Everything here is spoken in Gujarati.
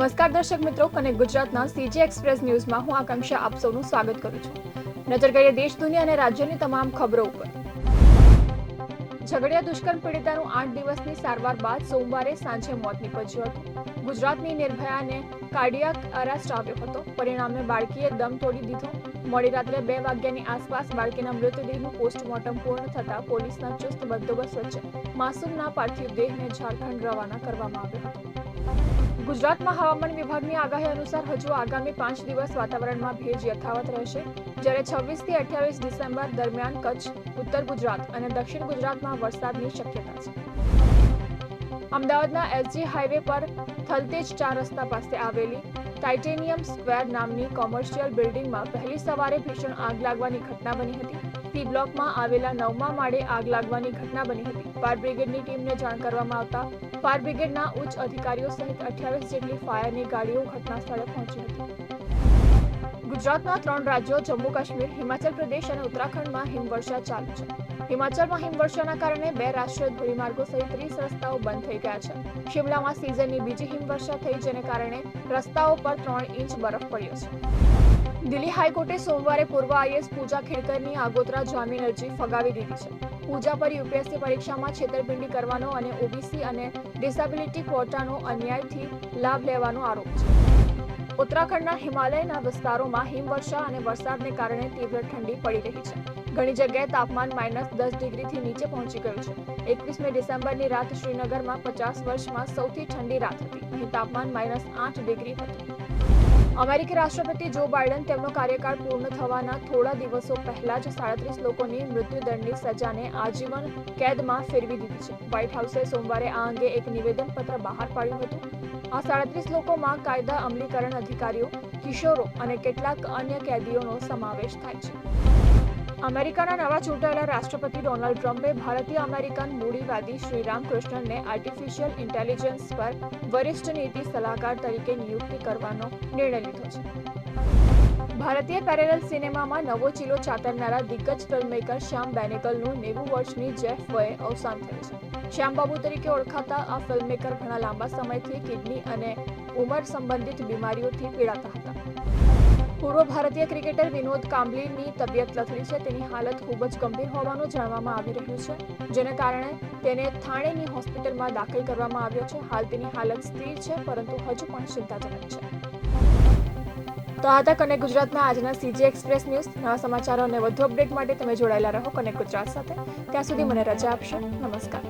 નમસ્કાર દર્શક મિત્રો, કનેક્ટ ગુજરાતના સીજી એક્સપ્રેસ ન્યૂઝમાં હું આકાંક્ષા આપ સૌનું સ્વાગત કરું છું. નજર કરીએ દેશ, દુનિયા અને રાજ્યની તમામ ખબરો ઉપર. ઝઘડિયા દુષ્કર્મ પીડિતાનું 8 દિવસની સારવાર બાદ સોમવારે સાંજે મોત નીપજ્યું હતું. ગુજરાતની નિર્ભયાને કાર્ડિયાક અરેસ્ટ આવ્યો હતો. પરિણામે બાળકીએ દમ તોડી દીધો. મોડી રાત્રે 2 વાગ્યાની આસપાસ બાળકીના મૃતદેહનું પોસ્ટમોર્ટમ પૂર્ણ થતાં પોલીસના ચુસ્ત બંદોબસ્ત વચ્ચે માસૂમના પાર્થિવ દેહને ઝારખંડ રવાના કરવામાં આવ્યો હતો. ગુજરાતમાં હવામાન વિભાગની આગાહી અનુસાર હજુ આગામી 5 દિવસ વાતાવરણમાં ભેજ યથાવત રહેશે, જ્યારે 26 થી 28 ડિસેમ્બર દરમિયાન કચ્છ, ઉત્તર ગુજરાત અને દક્ષિણ ગુજરાતમાં વરસાદની શક્યતા છે. અમદાવાદના એસજી હાઈવે પર થલતેજ 4 રસ્તા પાસે આવેલી ટાઇટેનિયમ સ્ક્વેર નામની કોમર્શિયલ બિલ્ડિંગમાં પહેલી સવારે ભીષણ આગ લાગવાની ઘટના બની હતી. સી બ્લોકમાં આવેલા 9મા માળે આગ લાગવાની ઘટના બની હતી. ફાયર બ્રિગેડની ટીમને જાણ કરવામાં આવતા ફાયર બ્રિગેડના ઉચ્ચ અધિકારીઓ સહિત 28 જેટલી ફાયરની ગાડીઓ ઘટના સ્થળે પહોંચી હતી. ગુજરાતના 3 રાજ્યો જમ્મુ કાશ્મીર, હિમાચલ પ્રદેશ અને ઉત્તરાખંડમાં હિમવર્ષા ચાલુ છે. હિમાચલમાં હિમવર્ષાના કારણે 2 રાષ્ટ્રીય ધોરીમાર્ગો સહિત 30 રસ્તાઓ બંધ થઈ ગયા છે. શિમલામાં સિઝનની બીજી હિમવર્ષા થઈ, જેને કારણે રસ્તાઓ પર 3 ઇંચ બરફ પડ્યો છે. દિલ્હી હાઈકોર્ટે સોમવારે પૂર્વ આઈએએસ પૂજા ખેડકરની આગોતરા જામીન અરજી ફગાવી દીધી છે. પૂજા પર યુપીએસસી પરીક્ષામાં છેતરપિંડી કરવાનો અને ઓબીસી અને ડિસેબિલિટી ક્વોટાનો અન્યાયથી લાભ લેવાનો આરોપ છે. ઉત્તરાખંડના હિમાલયના વિસ્તારોમાં હિમવર્ષા અને વરસાદને કારણે તીવ્ર ઠંડી પડી રહી છે. ઘણી જગ્યાએ તાપમાન -10 ડિગ્રીથી નીચે પહોંચી ગયું છે. 21મી ડિસેમ્બરની રાત શ્રીનગરમાં 50 વર્ષમાં સૌથી ઠંડી રાત હતી. અહીં તાપમાન -8 ડિગ્રી હતું. અમેરિકી રાષ્ટ્રપતિ જો બાઇડન તેમનો કાર્યકાળ પૂર્ણ થવાના થોડા દિવસો પહેલા જ 37 લોકોની મૃત્યુદંડની સજાને આજીવન કેદમાં ફેરવી દીધી છે. વ્હાઇટ હાઉસે સોમવારે આ અંગે એક નિવેદનપત્ર બહાર પાડ્યું હતું. આ 37 લોકોમાં કાયદા અમલીકરણ અધિકારીઓ, કિશોરો અને કેટલાક અન્ય કેદીઓનો સમાવેશ થાય છે. અમેરિકાના નવા ચૂંટાયેલા રાષ્ટ્રપતિ ડોનાલ્ડ ટ્રમ્પે ભારતીય અમેરિકન મૂડીવાદી શ્રી રામ કૃષ્ણનને આર્ટિફિશિયલ ઇન્ટેલિજન્સ પર વરિષ્ઠ નીતિ સલાહકાર તરીકે નિયુક્તિ કરવાનો નિર્ણય લીધો છે. ભારતીય પેરેલલ સિનેમામાં નવો ચીલો ચાતરનારા દિગ્ગજ ફિલ્મમેકર શ્યામ બેનેગલનું 90 વર્ષની જેફ વયે અવસાન થયું છે. શ્યામબાબુ તરીકે ઓળખાતા આ ફિલ્મમેકર ઘણા લાંબા સમયથી કિડની અને ઉંમર સંબંધિત બીમારીઓથી પીડાતા હતા. પૂર્વ ભારતીય ક્રિકેટર વિનોદ કાંબલીની તબિયત લથડી છે. તેની હાલત ખૂબ જ ગંભીર હોવાનું જાણવામાં આવી રહ્યું છે, જેને કારણે તેને થાણેની હોસ્પિટલમાં દાખલ કરવામાં આવ્યો છે. હાલ તેની હાલત સ્થિર છે, પરંતુ હજુ પણ ચિંતાજનક છે. તો આ હતા કનેક્ટ ગુજરાતના આજના સીજી એક્સપ્રેસ ન્યૂઝ. નવા સમાચારો અને વધુ અપડેટ માટે તમે જોડાયેલા રહો કનેક્ટ ગુજરાત સાથે. ત્યાં સુધી મને રજા આપશો. નમસ્કાર.